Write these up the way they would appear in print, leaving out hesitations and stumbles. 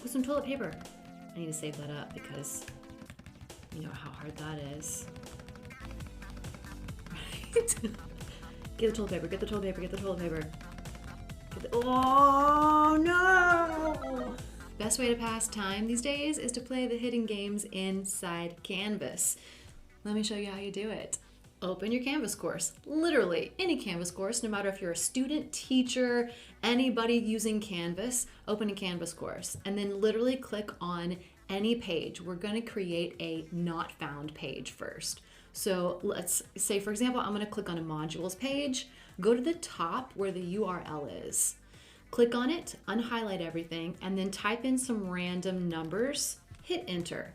with some toilet paper. I need to save that up because you know how hard that is. Right? Get the toilet paper, get the toilet paper, get the toilet paper. Oh no! Best way to pass time these days is to play the hidden games inside Canvas. Let me show you how you do it. Open your Canvas course, literally any Canvas course, no matter if you're a student, teacher, anybody using Canvas, open a Canvas course and then literally click on any page. We're going to create a not found page first. So let's say, for example, I'm going to click on a modules page, go to the top where the URL is. Click on it, unhighlight everything, and then type in some random numbers, hit enter.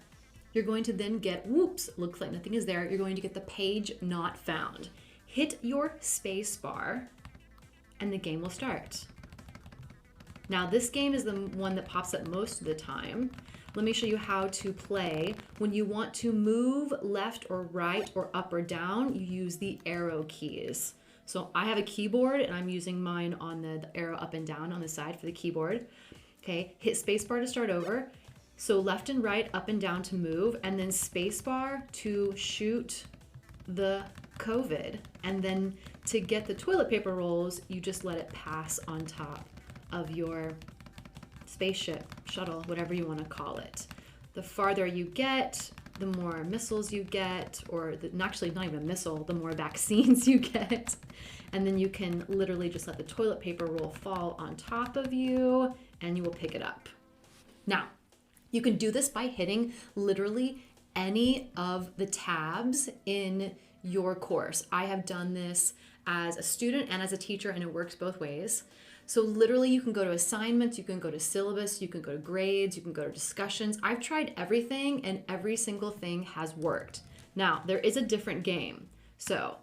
You're going to then get, whoops, looks like nothing is there. You're going to get the page not found. Hit your space bar and the game will start. Now this game is the one that pops up most of the time. Let me show you how to play. When you want to move left or right or up or down, you use the arrow keys. So I have a keyboard and I'm using mine on the arrow up and down on the side for the keyboard. Okay, hit spacebar to start over. So left and right, up and down to move, and then spacebar to shoot the COVID. And then to get the toilet paper rolls, you just let it pass on top of your spaceship, shuttle, whatever you want to call it. The farther you get, the more missiles you get, or actually not even a missile, the more vaccines you get. And then you can literally just let the toilet paper roll fall on top of you and you will pick it up. Now, you can do this by hitting literally any of the tabs in your course. I have done this as a student and as a teacher, and it works both ways. So literally you can go to assignments, you can go to syllabus, you can go to grades, you can go to discussions. I've tried everything and every single thing has worked. Now, there is a different game. So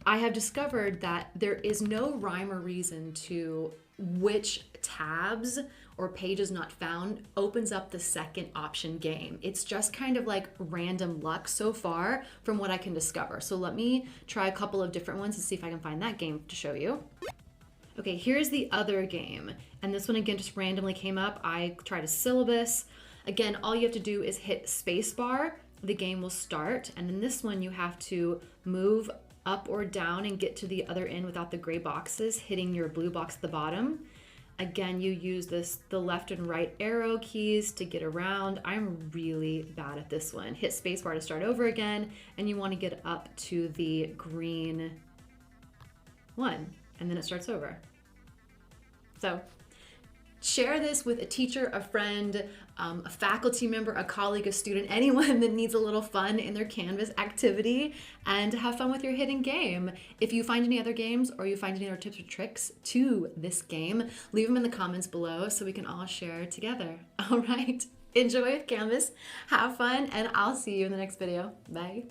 I have discovered that there is no rhyme or reason to which tabs or pages not found opens up the second option game. It's just kind of like random luck so far from what I can discover. So let me try a couple of different ones and see if I can find that game to show you. Okay, here's the other game. And this one again just randomly came up. I tried a syllabus. Again, all you have to do is hit spacebar. The game will start. And in this one, you have to move up or down and get to the other end without the gray boxes, hitting your blue box at the bottom. Again, you use the left and right arrow keys to get around. I'm really bad at this one. Hit spacebar to start over again, and you want to get up to the green one, and then it starts over. So share this with a teacher, a friend, a faculty member, a colleague, a student, anyone that needs a little fun in their Canvas activity, and have fun with your hidden game. If you find any other games or you find any other tips or tricks to this game, leave them in the comments below so we can all share together. All right, enjoy with Canvas, have fun, and I'll see you in the next video. Bye.